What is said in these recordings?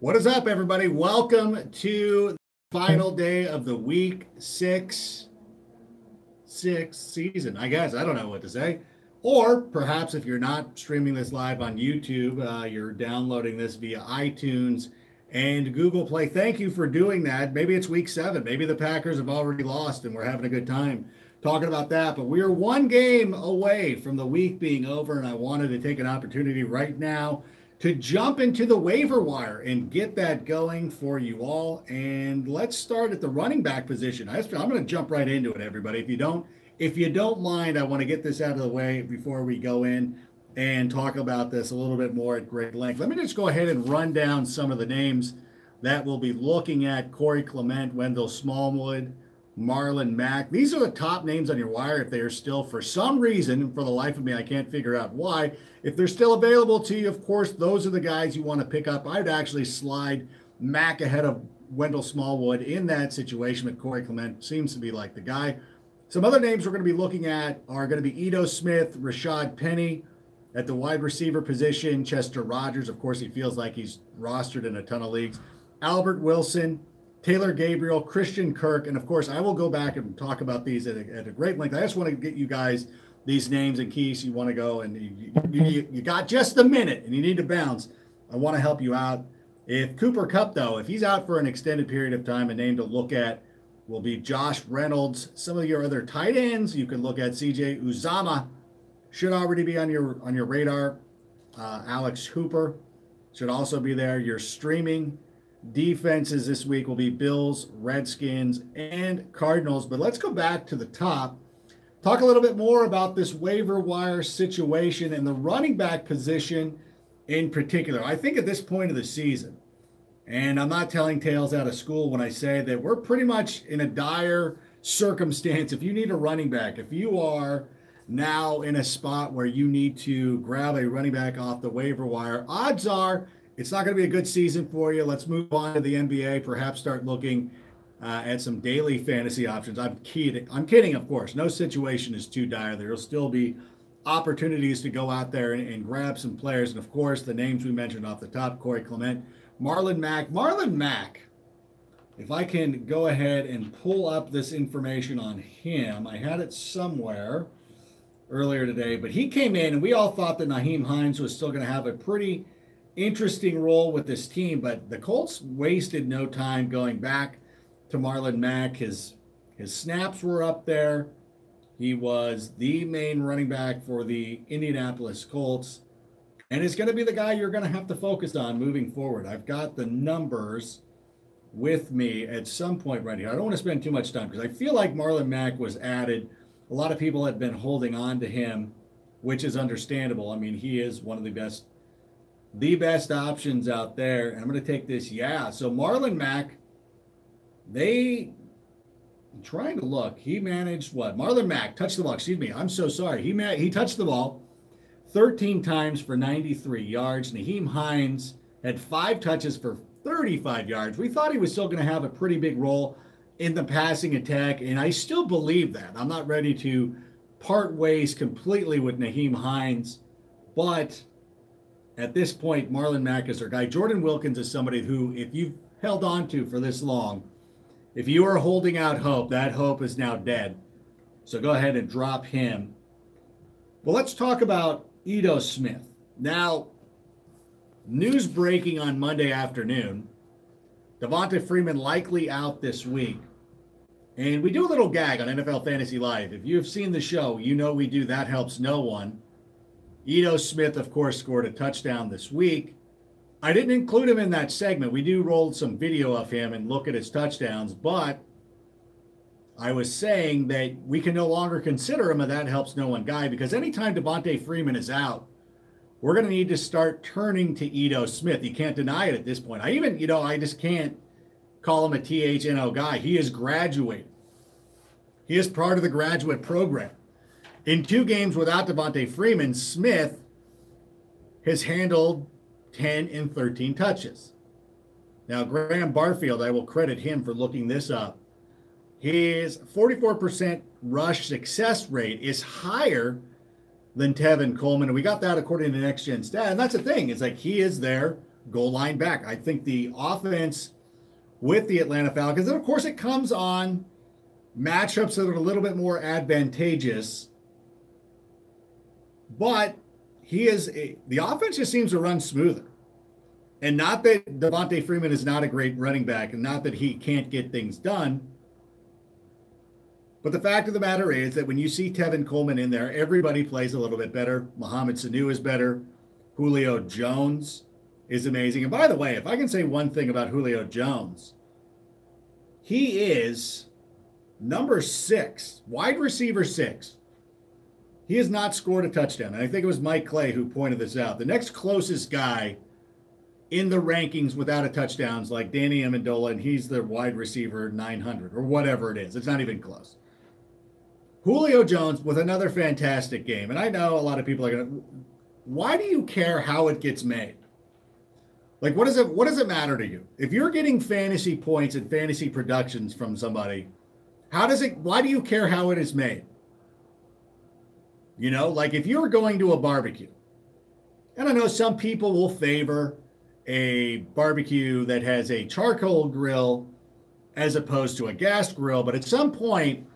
What is up, everybody? Welcome to the final day of the week six season, I guess. I don't know what to say. Or perhaps if you're not streaming this live on YouTube, you're downloading this via iTunes and Google Play. Thank you for doing that. Maybe it's week 7. Maybe the Packers have already lost and we're having a good time talking about that. But we are one game away from the week being over, and I wanted to take an opportunity right now to jump into the waiver wire and get that going for you all. And let's start at the running back position. I'm going to jump right into it, everybody. If you don't mind, I want to get this out of the way before we go in and talk about this a little bit more at great length. Let me just go ahead and run down some of the names that we'll be looking at. Corey Clement, Wendell Smallwood, Marlon Mack. These are the top names on your wire if they are still, for some reason, for the life of me, I can't figure out why. If they're still available to you, of course, those are the guys you want to pick up. I'd actually slide Mack ahead of Wendell Smallwood in that situation, but Corey Clement seems to be like the guy. Some other names we're going to be looking at are going to be Ito Smith, Rashad Penny at the wide receiver position, Chester Rogers. Of course, he feels like he's rostered in a ton of leagues. Albert Wilson, Taylor Gabriel, Christian Kirk, and of course, I will go back and talk about these at a great length. I just want to get you guys these names in case you want to go and you got just a minute and you need to bounce. I want to help you out. If Cooper Kupp, though, if he's out for an extended period of time, a name to look at will be Josh Reynolds. Some of your other tight ends, you can look at CJ Uzama, should already be on your radar. Alex Hooper should also be there. Your streaming defenses this week will be Bills, Redskins, and Cardinals. But let's go back to the top. Talk a little bit more about this waiver wire situation and the running back position in particular. I think at this point of the season, and I'm not telling tales out of school when I say that we're pretty much in a dire circumstance. If you need a running back, if you are now in a spot where you need to grab a running back off the waiver wire, odds are it's not going to be a good season for you. Let's move on to the NBA, perhaps start looking at some daily fantasy options. I'm kidding, of course. No situation is too dire. There will still be opportunities to go out there and grab some players. And, of course, the names we mentioned off the top, Corey Clement, Marlon Mack. Marlon Mack, if I can go ahead and pull up this information on him. I had it somewhere earlier today, but he came in, and we all thought that Nyheim Hines was still going to have a pretty interesting role with this team, but the Colts wasted no time going back to Marlon Mack. His snaps were up there. He was the main running back for the Indianapolis Colts, and is going to be the guy you're going to have to focus on moving forward. I've got the numbers with me at some point right here. I don't want to spend too much time because I feel like Marlon Mack was added. A lot of people had been holding on to him, which is understandable. I mean, he is one of the best options out there. And I'm going to take this. Yeah. So Marlon Mack, I'm trying to look. He managed what? Marlon Mack touched the ball. Excuse me. I'm so sorry. He touched the ball 13 times for 93 yards. Nyheim Hines had 5 touches for 35 yards. We thought he was still going to have a pretty big role in the passing attack, and I still believe that. I'm not ready to part ways completely with Nyheim Hines, but at this point, Marlon Mack is our guy. Jordan Wilkins is somebody who, if you've held on to for this long, if you are holding out hope, that hope is now dead. So go ahead and drop him. Well, let's talk about Ito Smith. Now, news breaking on Monday afternoon, Devonta Freeman likely out this week. And we do a little gag on NFL Fantasy Live. If you've seen the show, you know we do That Helps No One. Ito Smith, of course, scored a touchdown this week. I didn't include him in that segment. We do roll some video of him and look at his touchdowns, but I was saying that we can no longer consider him a That Helps No One guy because anytime Devonta Freeman is out, we're going to need to start turning to Ito Smith. You can't deny it at this point. I just can't call him a THNO guy. He is graduated. He is part of the graduate program. In 2 games without Devonta Freeman, Smith has handled 10 and 13 touches. Now, Graham Barfield, I will credit him for looking this up. His 44% rush success rate is higher than Tevin Coleman. And we got that according to Next Gen Stat. And that's the thing. It's like he is there goal line back. I think the offense with the Atlanta Falcons, and of course it comes on matchups that are a little bit more advantageous, but the offense just seems to run smoother. And not that Devontae Freeman is not a great running back, and not that he can't get things done. But the fact of the matter is that when you see Tevin Coleman in there, everybody plays a little bit better. Mohamed Sanu is better. Julio Jones is amazing. And by the way, if I can say one thing about Julio Jones, he is number 6, wide receiver 6. He has not scored a touchdown. And I think it was Mike Clay who pointed this out. The next closest guy in the rankings without a touchdowns like Danny Amendola, and he's the wide receiver 900 or whatever it is. It's not even close. Julio Jones with another fantastic game. And I know a lot of people are going to, why do you care how it gets made? Like, what does it matter to you? If you're getting fantasy points and fantasy productions from somebody, why do you care how it is made? You know, like if you're going to a barbecue, and I know some people will favor a barbecue that has a charcoal grill as opposed to a gas grill, but at some point,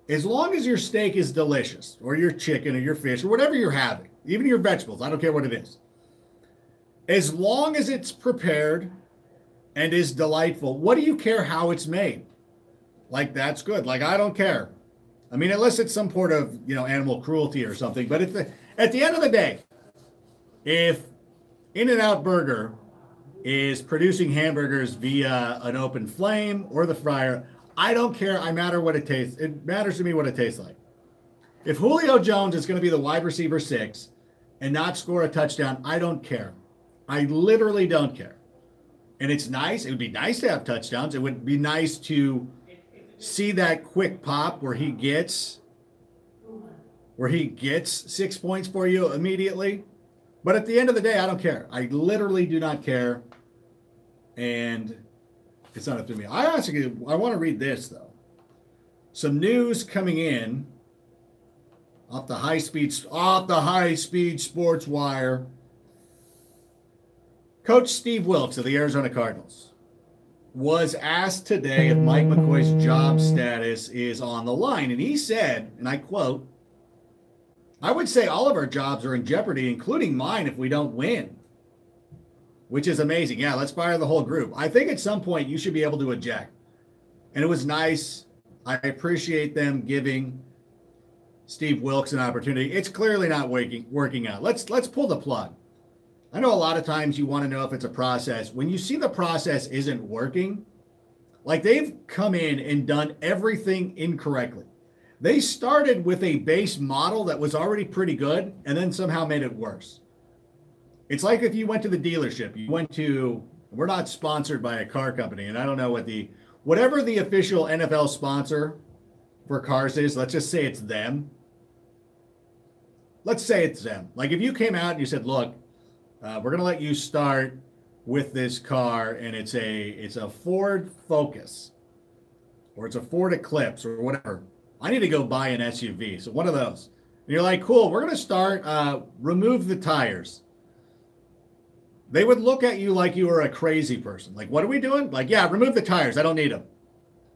as long as your steak is delicious, or your chicken or your fish or whatever you're having, even your vegetables, I don't care what it is, as long as it's prepared and is delightful, what do you care how it's made? Like, that's good. Like, I don't care. I mean, unless it's some sort of, animal cruelty or something. But at the end of the day, if In-N-Out Burger is producing hamburgers via an open flame or the fryer, I don't care. I matter what it tastes. It matters to me what it tastes like. If Julio Jones is going to be the wide receiver 6 and not score a touchdown, I don't care. I literally don't care. And it's nice. It would be nice to have touchdowns. It would be nice to see that quick pop where he gets 6 points for you immediately. But at the end of the day, I don't care. I literally do not care. And it's not up to me. I want to read this, though. Some news coming in off the high speed sports wire. Coach Steve Wilks of the Arizona Cardinals was asked today if Mike McCoy's job status is on the line. And he said, and I quote, "I would say all of our jobs are in jeopardy, including mine, if we don't win." Which is amazing. Yeah, let's fire the whole group. I think at some point you should be able to eject. And it was nice. I appreciate them giving Steve Wilks an opportunity. It's clearly not working out. Let's pull the plug. I know a lot of times you want to know if it's a process. When you see the process isn't working, like they've come in and done everything incorrectly. They started with a base model that was already pretty good and then somehow made it worse. It's like if you went to the dealership, we're not sponsored by a car company, and I don't know whatever the official NFL sponsor for cars is, let's just say it's them. Let's say it's them. Like if you came out and you said, look, we're going to let you start with this car, and it's a Ford Focus, or it's a Ford Eclipse, or whatever. I need to go buy an SUV. So one of those. And you're like, cool, we're going to start, remove the tires. They would look at you like you were a crazy person. Like, what are we doing? Like, yeah, remove the tires. I don't need them.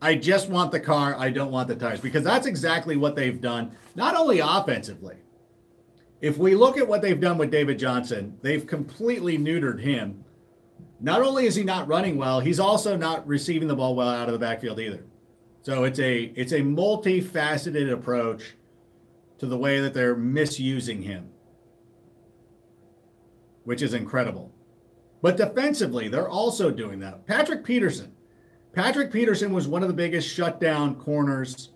I just want the car. I don't want the tires. Because that's exactly what they've done, not only offensively. If we look at what they've done with David Johnson, they've completely neutered him. Not only is he not running well, he's also not receiving the ball well out of the backfield either. So it's a multifaceted approach to the way that they're misusing him, which is incredible. But defensively, they're also doing that. Patrick Peterson was one of the biggest shutdown corners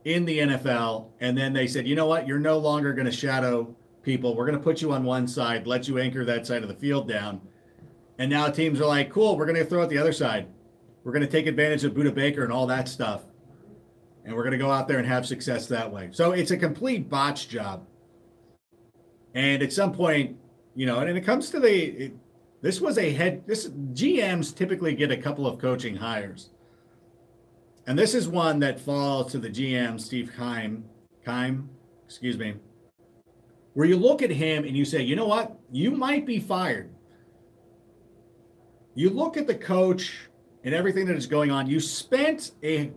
in the NFL. And then they said, you know what? You're no longer going to shadow people. We're going to put you on one side, let you anchor that side of the field down. And now teams are like, cool, we're going to throw it the other side. We're going to take advantage of Budda Baker and all that stuff. And we're going to go out there and have success that way. So it's a complete botch job. And at some point, and it comes to this GMs typically get a couple of coaching hires. And this is one that falls to the GM, Steve Keim, where you look at him and you say, you know what? You might be fired. you look at the coach and everything that is going on. You spent a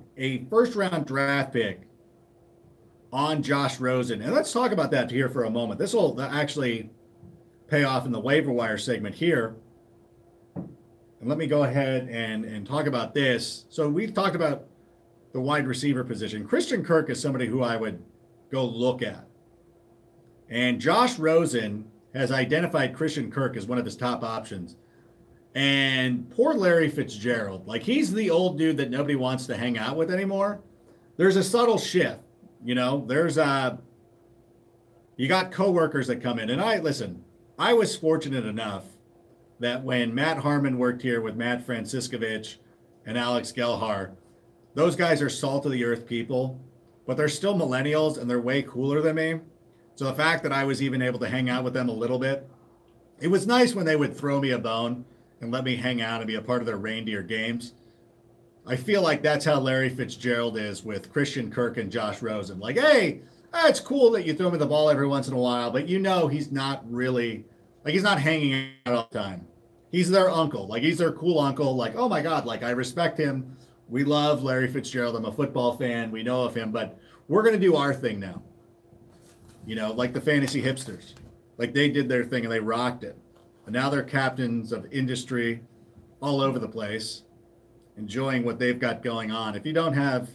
first-round draft pick on Josh Rosen. And let's talk about that here for a moment. This will actually pay off in the waiver wire segment here. And let me go ahead and talk about this. So we've talked about the wide receiver position. Christian Kirk is somebody who I would go look at. And Josh Rosen has identified Christian Kirk as one of his top options. And poor Larry Fitzgerald, like he's the old dude that nobody wants to hang out with anymore. There's a subtle shift, you know, you got coworkers that come in. And I was fortunate enough that when Matt Harmon worked here with Matt Franciscovich and Alex Gelhar, those guys are salt of the earth people, but they're still millennials and they're way cooler than me. So the fact that I was even able to hang out with them a little bit, it was nice when they would throw me a bone and let me hang out and be a part of their reindeer games. I feel like that's how Larry Fitzgerald is with Christian Kirk and Josh Rosen. Like, hey, it's cool that you throw me the ball every once in a while, but you know he's not really, like he's not hanging out all the time. He's their uncle. Like he's their cool uncle. Like, oh my God, like I respect him. We love Larry Fitzgerald. I'm a football fan. We know of him, but we're going to do our thing now. You know, like the fantasy hipsters. Like they did their thing and they rocked it. And now they're captains of industry all over the place, enjoying what they've got going on. If you don't have,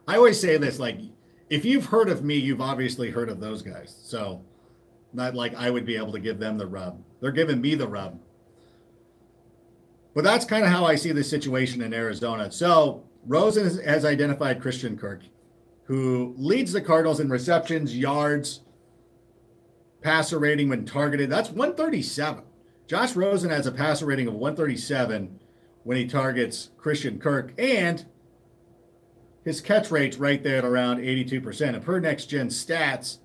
I always say this, like, if you've heard of me, you've obviously heard of those guys. So not like I would be able to give them the rub. They're giving me the rub. But that's kind of how I see the situation in Arizona. So Rosen has identified Christian Kirk, who leads the Cardinals in receptions, yards, passer rating when targeted. That's 137. Josh Rosen has a passer rating of 137 when he targets Christian Kirk, and his catch rate's right there at around 82%. And per Next Gen Stats,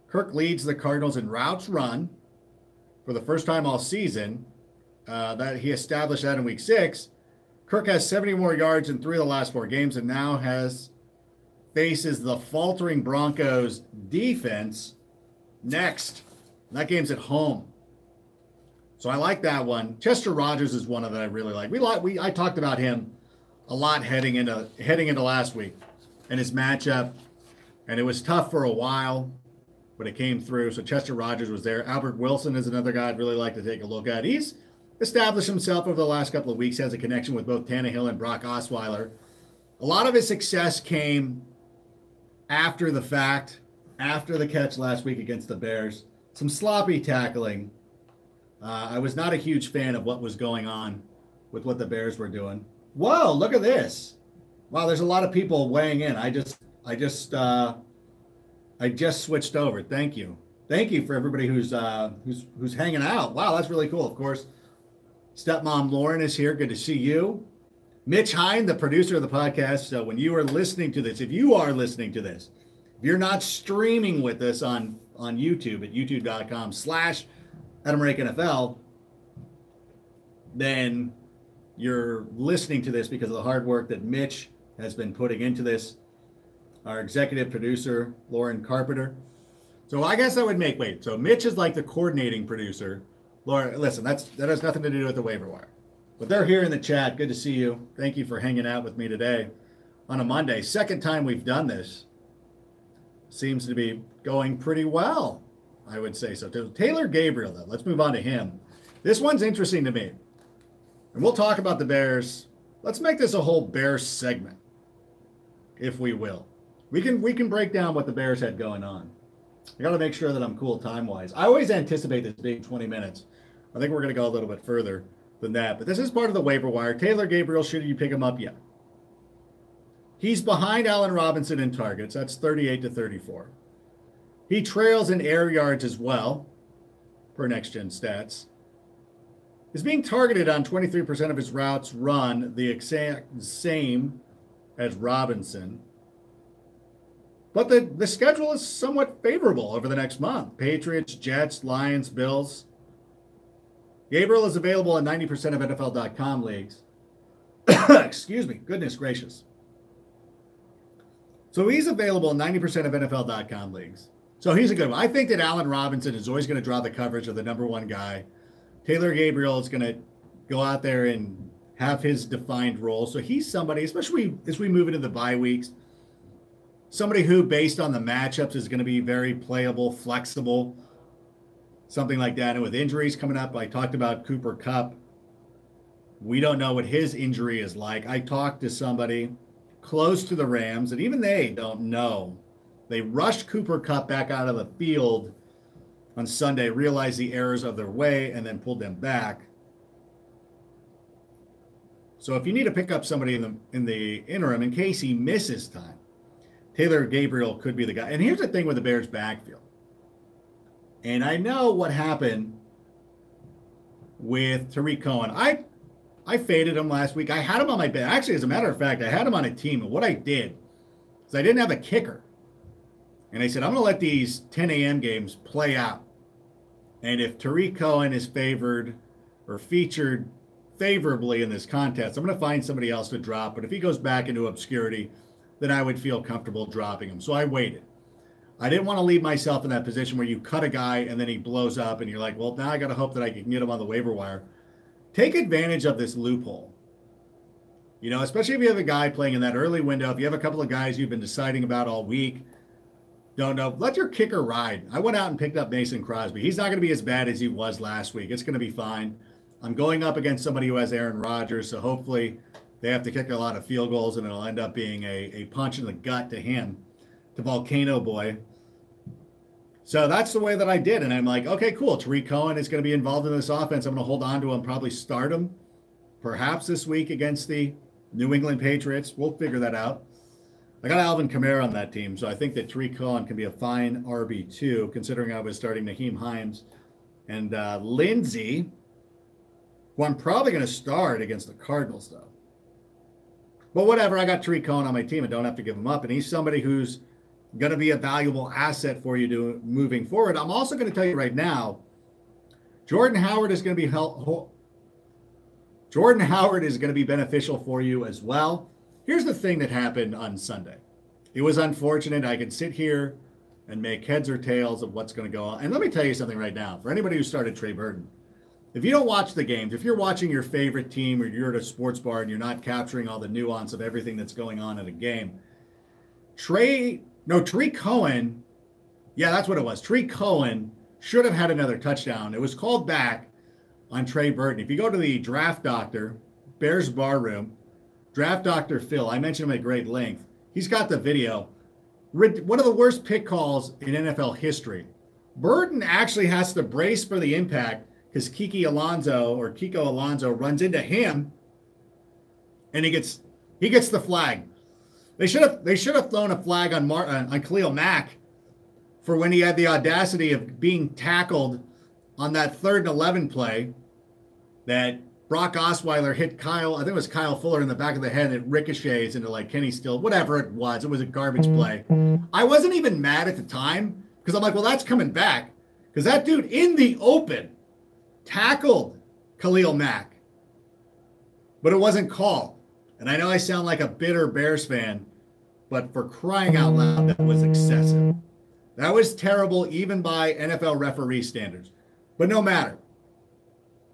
Kirk leads the Cardinals in routes run for the first time all season. That he established that in week 6. Kirk has 70 more yards in 3 of the last 4 games and now faces the faltering Broncos defense next. That game's at home. So I like that one. Chester Rogers is one of that I really like. I talked about him a lot heading into last week and his matchup, and it was tough for a while, but it came through. So Chester Rogers was there. Albert Wilson is another guy I'd really like to take a look at. He's established himself over the last couple of weeks, has a connection with both Tannehill and Brock Osweiler. A lot of his success came after the fact, after the catch last week against the Bears. Some sloppy tackling. I was not a huge fan of what was going on with what the Bears were doing. Whoa, look at this. Wow, there's a lot of people weighing in. I just switched over. Thank you. Thank you for everybody who's hanging out. Wow, that's really cool. Of course, stepmom Lauren is here. Good to see you. Mitch Hine, the producer of the podcast. So when you are listening to this, if you are listening to this, if you're not streaming with us on YouTube at youtube.com/AdamRakeNFL, then you're listening to this because of the hard work that Mitch has been putting into this. Our executive producer, Lauren Carpenter. So I guess that would so Mitch is like the coordinating producer. Laura, listen, that has nothing to do with the waiver wire. But they're here in the chat. Good to see you. Thank you for hanging out with me today on a Monday. Second time we've done this. Seems to be going pretty well, I would say so. Taylor Gabriel, though. Let's move on to him. This one's interesting to me. And we'll talk about the Bears. Let's make this a whole Bears segment, if we will. We can break down what the Bears had going on. I got to make sure that I'm cool time-wise. I always anticipate this being 20 minutes. I think we're going to go a little bit further than that. But this is part of the waiver wire. Taylor Gabriel, should you pick him up yet? He's behind Allen Robinson in targets. That's 38-34. He trails in air yards as well, per Next Gen Stats. Is being targeted on 23% of his routes run, the exact same as Robinson. But the schedule is somewhat favorable over the next month. Patriots, Jets, Lions, Bills. Gabriel is available in 90% of NFL.com leagues. Excuse me. Goodness gracious. So he's available in 90% of NFL.com leagues. So he's a good one. I think that Allen Robinson is always going to draw the coverage of the number one guy. Taylor Gabriel is going to go out there and have his defined role. So he's somebody, especially as we move into the bye weeks, somebody who, based on the matchups, is going to be very playable, flexible, something like that. And with injuries coming up, I talked about Cooper Kupp. We don't know what his injury is like. I talked to somebody close to the Rams, and even they don't know. They rushed Cooper Kupp back out of the field on Sunday, realized the errors of their way, and then pulled them back. So if you need to pick up somebody in the interim, in case he misses time, Taylor Gabriel could be the guy. And here's the thing with the Bears backfield. And I know what happened with Tariq Cohen. I faded him last week. I had him on my bed. Actually, as a matter of fact, I had him on a team. And what I did is I didn't have a kicker. And I said, I'm going to let these 10 a.m. games play out. And if Tariq Cohen is favored or featured favorably in this contest, I'm going to find somebody else to drop. But if he goes back into obscurity, then I would feel comfortable dropping him. So I waited. I didn't want to leave myself in that position where you cut a guy and then he blows up and you're like, well, now I got to hope that I can get him on the waiver wire. Take advantage of this loophole. You know, especially if you have a guy playing in that early window, if you have a couple of guys you've been deciding about all week, don't know, let your kicker ride. I went out and picked up Mason Crosby. He's not going to be as bad as he was last week. It's going to be fine. I'm going up against somebody who has Aaron Rodgers, so hopefully they have to kick a lot of field goals and it'll end up being a punch in the gut to him, to Volcano Boy. So that's the way that I did. And I'm like, okay, cool. Tariq Cohen is going to be involved in this offense. I'm going to hold on to him, probably start him perhaps this week against the New England Patriots. We'll figure that out. I got Alvin Kamara on that team, so I think that Tariq Cohen can be a fine RB2, considering I was starting Naheem Hines and Lindsey, who I'm probably going to start against the Cardinals, though. But whatever, I got Tariq Cohen on my team and don't have to give him up. And he's somebody who's going to be a valuable asset for you moving forward. I'm also going to tell you right now, Jordan Howard is going to be beneficial for you as well. Here's the thing that happened on Sunday. It was unfortunate. I could sit here and make heads or tails of what's going to go on. And let me tell you something right now. For anybody who started Trey Burton, if you don't watch the games, if you're watching your favorite team or you're at a sports bar and you're not capturing all the nuance of everything that's going on in a game, Tariq Cohen, yeah, that's what it was. Tariq Cohen should have had another touchdown. It was called back on Trey Burton. If you go to the Draft Doctor, Bears Bar Room, Draft Doctor Phil, I mentioned him at great length. He's got the video. One of the worst pick calls in NFL history. Burton actually has to brace for the impact because Kiko Alonso runs into him, and he gets the flag. They should have thrown a flag on Khalil Mack for when he had the audacity of being tackled on that 3rd and 11 play that Brock Osweiler hit Kyle Fuller in the back of the head. It ricochets into like Kenny Still, whatever it was. It was a garbage play. I wasn't even mad at the time because I'm like, well, that's coming back because that dude in the open tackled Khalil Mack, but it wasn't called. And I know I sound like a bitter Bears fan, but for crying out loud, that was excessive. That was terrible, even by NFL referee standards. But no matter.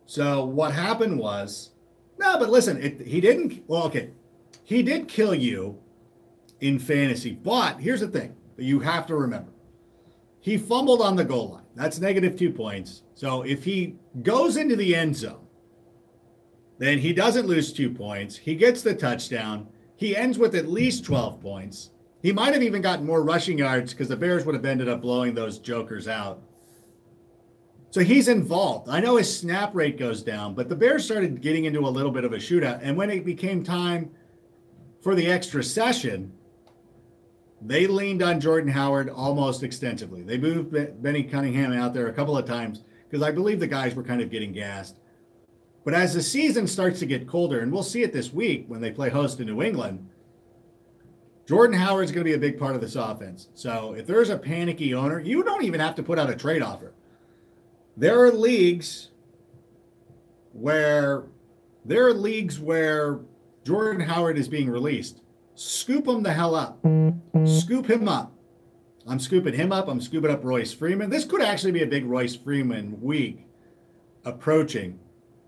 So what happened was, no, but listen, he did kill you in fantasy. But here's the thing that you have to remember. He fumbled on the goal line. That's -2 points. So if he goes into the end zone, then he doesn't lose 2 points. He gets the touchdown. He ends with at least 12 points. He might have even gotten more rushing yards because the Bears would have ended up blowing those jokers out. So he's involved. I know his snap rate goes down, but the Bears started getting into a little bit of a shootout. And when it became time for the extra session, they leaned on Jordan Howard almost extensively. They moved Benny Cunningham out there a couple of times because I believe the guys were kind of getting gassed. But as the season starts to get colder, and we'll see it this week when they play host to New England, Jordan Howard is going to be a big part of this offense. So if there's a panicky owner, you don't even have to put out a trade offer. There are leagues where Jordan Howard is being released. Scoop him the hell up. Scoop him up. I'm scooping him up. I'm scooping up Royce Freeman. This could actually be a big Royce Freeman week approaching.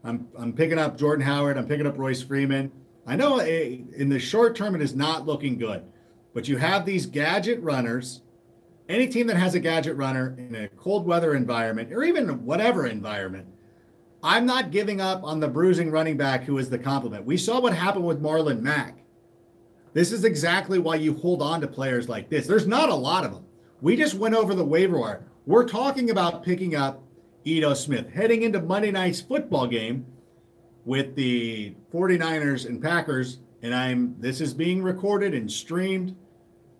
I'm picking up Jordan Howard. I'm picking up Royce Freeman. I know in the short term it is not looking good, but you have these gadget runners. Any team that has a gadget runner in a cold weather environment or even whatever environment, I'm not giving up on the bruising running back who is the complement. We saw what happened with Marlon Mack. This is exactly why you hold on to players like this. There's not a lot of them. We just went over the waiver wire. We're talking about picking up Ito Smith, heading into Monday night's football game with the 49ers and Packers. And this is being recorded and streamed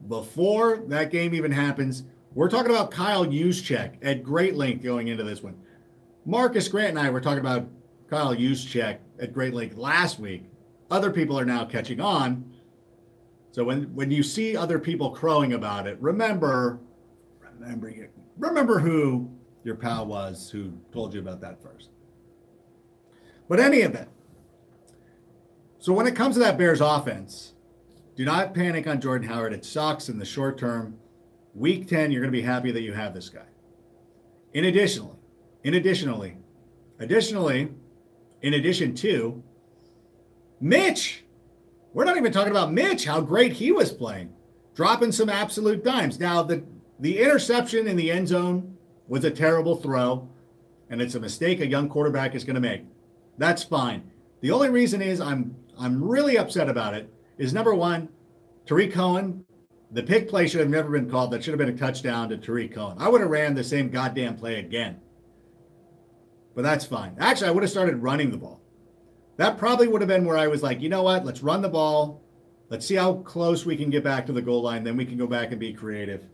before that game even happens. We're talking about Kyle Juszczyk at great length going into this one. Marcus Grant and I were talking about Kyle Juszczyk at great length last week. Other people are now catching on. So when you see other people crowing about it, remember who your pal was who told you about that first. But any event. So when it comes to that Bears offense, do not panic on Jordan Howard. It sucks in the short term. Week 10, you're going to be happy that you have this guy. In addition to Mitch. We're not even talking about Mitch, how great he was playing, dropping some absolute dimes. Now, the interception in the end zone was a terrible throw, and it's a mistake a young quarterback is going to make. That's fine. The only reason is I'm really upset about it is, number one, Tariq Cohen, the pick play should have never been called. That should have been a touchdown to Tariq Cohen. I would have ran the same goddamn play again. But that's fine. Actually, I would have started running the ball. That probably would have been where I was like, you know what? Let's run the ball. Let's see how close we can get back to the goal line. Then we can go back and be creative.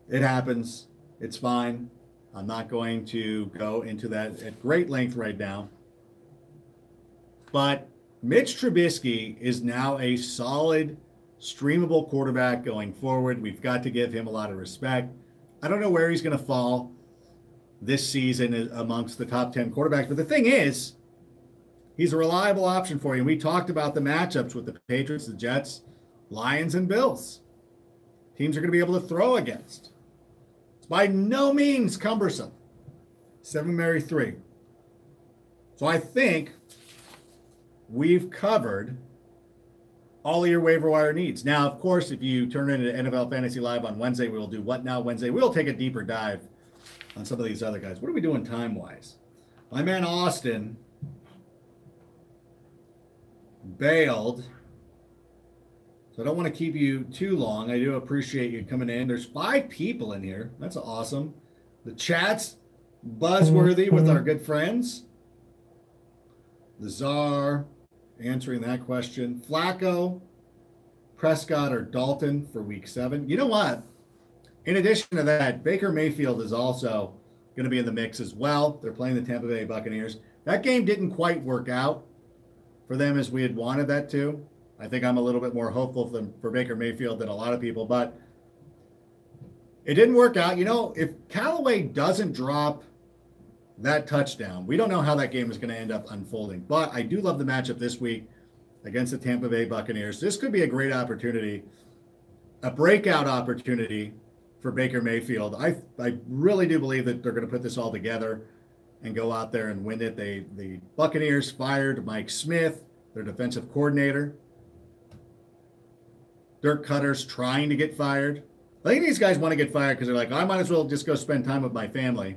It happens. It's fine. I'm not going to go into that at great length right now. But Mitch Trubisky is now a solid, streamable quarterback going forward. We've got to give him a lot of respect. I don't know where he's going to fall this season amongst the top 10 quarterbacks. But the thing is, he's a reliable option for you. And we talked about the matchups with the Patriots, the Jets, Lions, and Bills. Teams are going to be able to throw against. It's by no means cumbersome. 7 Mary 3. So I think we've covered all of your waiver wire needs. Now, of course, if you turn into NFL Fantasy Live on Wednesday, we will do What Now Wednesday. We'll take a deeper dive on some of these other guys. What are we doing time-wise? My man Austin bailed, so I don't want to keep you too long. I do appreciate you coming in. There's 5 people in here. That's awesome. The chat's buzzworthy with our good friends. The Czar answering that question. Flacco, Prescott, or Dalton for week 7. You know what? In addition to that, Baker Mayfield is also going to be in the mix as well. They're playing the Tampa Bay Buccaneers. That game didn't quite work out for them as we had wanted that to. I think I'm a little bit more hopeful for Baker Mayfield than a lot of people, but it didn't work out. You know, if Callaway doesn't drop that touchdown, we don't know how that game is going to end up unfolding. But I do love the matchup this week against the Tampa Bay Buccaneers. This could be a great opportunity, a breakout opportunity for Baker Mayfield. I really do believe that they're going to put this all together and go out there and win it. The Buccaneers fired Mike Smith, their defensive coordinator. Dirk Cutter's trying to get fired. I think these guys want to get fired because they're like, I might as well just go spend time with my family.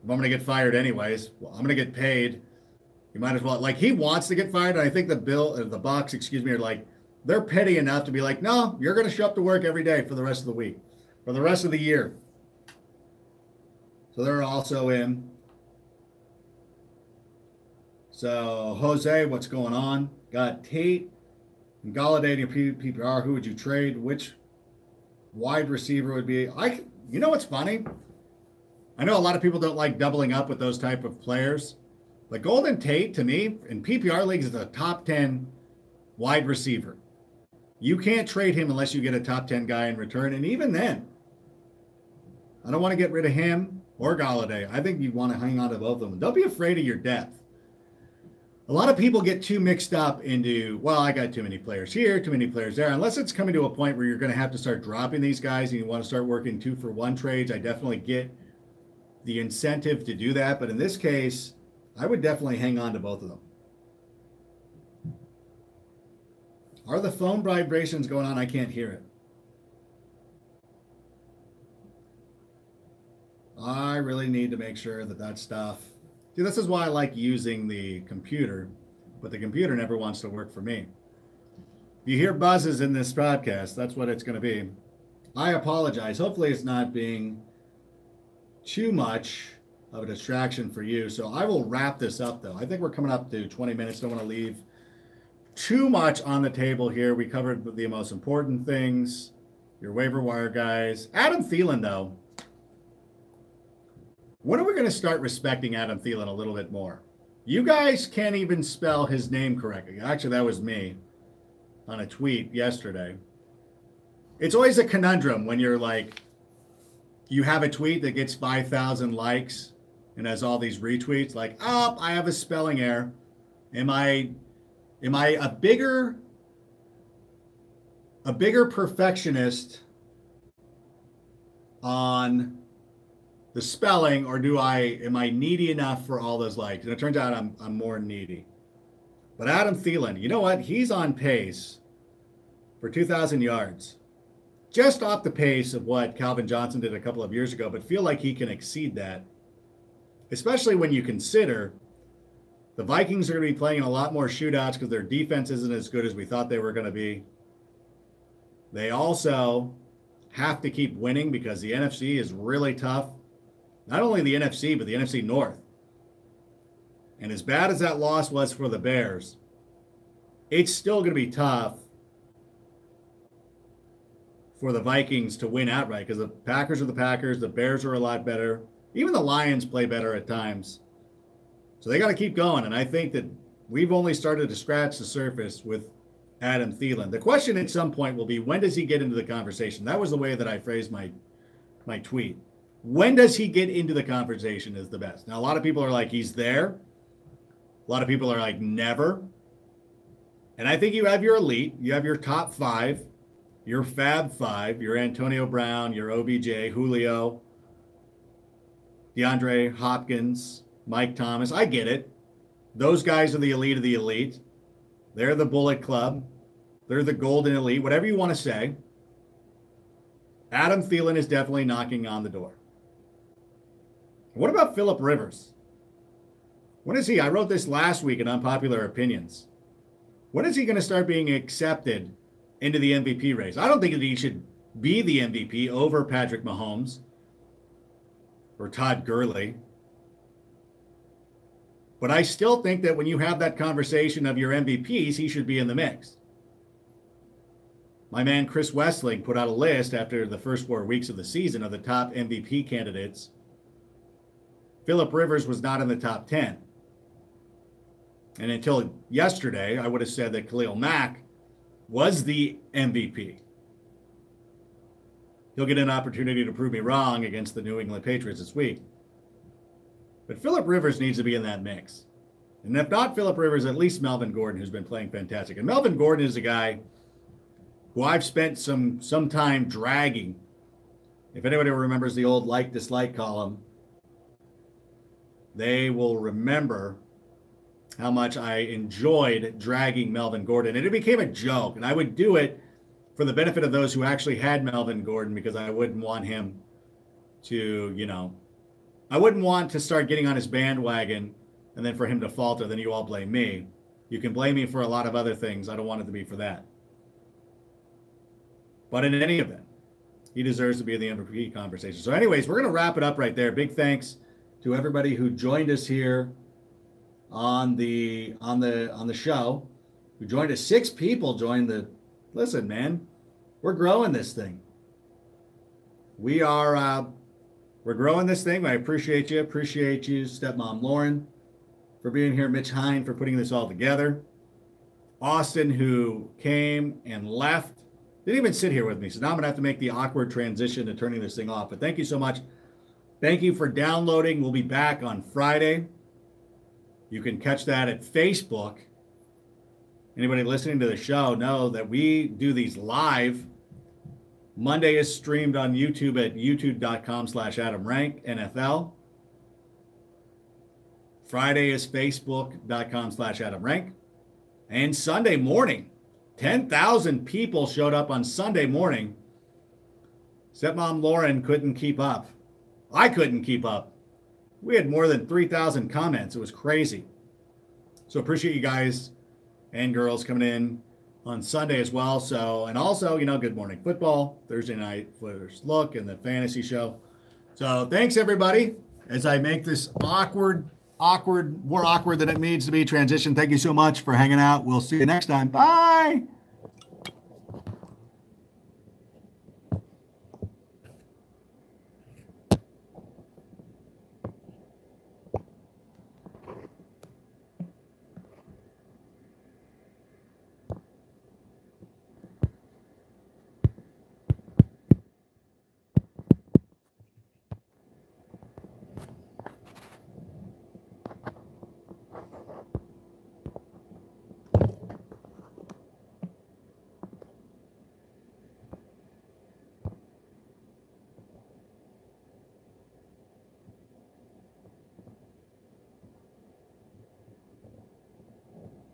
If I'm going to get fired anyways, well, I'm going to get paid. You might as well. Like, he wants to get fired, and I think the Bucs, are like, they're petty enough to be like, no, you're going to show up to work every day for the rest of the week, for the rest of the year. So they're also in. So, Jose, what's going on? Got Tate and Galladay in your PPR. Who would you trade? Which wide receiver would be? You know what's funny? I know a lot of people don't like doubling up with those type of players. But Golden Tate, to me, in PPR leagues, is a top 10 wide receiver. You can't trade him unless you get a top 10 guy in return. And even then, I don't want to get rid of him or Galladay. I think you want to hang on to both of them. Don't be afraid of your depth. A lot of people get too mixed up into, well, I got too many players here, too many players there. Unless it's coming to a point where you're going to have to start dropping these guys and you want to start working 2-for-1 trades, I definitely get the incentive to do that. But in this case, I would definitely hang on to both of them. Are the phone vibrations going on? I can't hear it. I really need to make sure that stuff. See, this is why I like using the computer, but the computer never wants to work for me. If you hear buzzes in this broadcast, that's what it's going to be. I apologize. Hopefully it's not being too much of a distraction for you. So I will wrap this up, though. I think we're coming up to 20 minutes. Don't want to leave too much on the table here. We covered the most important things. Your waiver wire guys. Adam Thielen, though. When are we going to start respecting Adam Thielen a little bit more? You guys can't even spell his name correctly. Actually, that was me on a tweet yesterday. It's always a conundrum when you're like, you have a tweet that gets 5,000 likes and has all these retweets. Like, oh, I have a spelling error. Am I a bigger perfectionist on the spelling, or am I needy enough for all those likes? And it turns out I'm more needy. But Adam Thielen, you know what? He's on pace for 2,000 yards. Just off the pace of what Calvin Johnson did a couple of years ago, but feel like he can exceed that. Especially when you consider the Vikings are going to be playing in a lot more shootouts because their defense isn't as good as we thought they were going to be. They also have to keep winning because the NFC is really tough. Not only the NFC, but the NFC North. And as bad as that loss was for the Bears, it's still going to be tough for the Vikings to win outright because the Packers are the Packers. The Bears are a lot better. Even the Lions play better at times. So they got to keep going. And I think that we've only started to scratch the surface with Adam Thielen. The question at some point will be, when does he get into the conversation? That was the way that I phrased my tweet. When does he get into the conversation is the best. Now, a lot of people are like, he's there. A lot of people are like, never. And I think you have your elite. You have your top five, your Fab Five, your Antonio Brown, your OBJ, Julio, DeAndre Hopkins, Mike Thomas. I get it. Those guys are the elite of the elite. They're the Bullet Club. They're the Golden Elite, whatever you want to say. Adam Thielen is definitely knocking on the door. What about Phillip Rivers? When is he? I wrote this last week in Unpopular Opinions. When is he going to start being accepted into the MVP race? I don't think that he should be the MVP over Patrick Mahomes or Todd Gurley. But I still think that when you have that conversation of your MVPs, he should be in the mix. My man Chris Westling put out a list after the first 4 weeks of the season of the top MVP candidates. Phillip Rivers was not in the top 10. And until yesterday, I would have said that Khalil Mack was the MVP. He'll get an opportunity to prove me wrong against the New England Patriots this week. But Phillip Rivers needs to be in that mix. And if not Phillip Rivers, at least Melvin Gordon, who's been playing fantastic. And Melvin Gordon is a guy who I've spent some time dragging. If anybody remembers the old like-dislike column, they will remember how much I enjoyed dragging Melvin Gordon. And it became a joke. And I would do it for the benefit of those who actually had Melvin Gordon, because I wouldn't want him to, I wouldn't want to start getting on his bandwagon and then for him to falter, then you all blame me. You can blame me for a lot of other things. I don't want it to be for that. But in any event, he deserves to be in the MVP conversation. So anyways, we're going to wrap it up right there. Big thanks to everybody who joined us here on the show. Who joined us. 6 people joined the. Listen, man, we're growing this thing. We're growing this thing. I appreciate you. Appreciate you, Stepmom Lauren, for being here. Mitch Hine for putting this all together. Austin, who came and left. Didn't even sit here with me. So now I'm going to have to make the awkward transition to turning this thing off. But thank you so much. Thank you for downloading. We'll be back on Friday. You can catch that at Facebook. Anybody listening to the show know that we do these live. Monday is streamed on YouTube at youtube.com/AdamRankNFL. Friday is facebook.com/Adam Rank. And Sunday morning, 10,000 people showed up on Sunday morning. Stepmom Lauren couldn't keep up. I couldn't keep up. We had more than 3,000 comments. It was crazy. So appreciate you guys and girls coming in on Sunday as well. So, and also, Good Morning Football, Thursday night first look, and the fantasy show. So thanks everybody as I make this more awkward than it needs to be transition. Thank you so much for hanging out. We'll see you next time. Bye.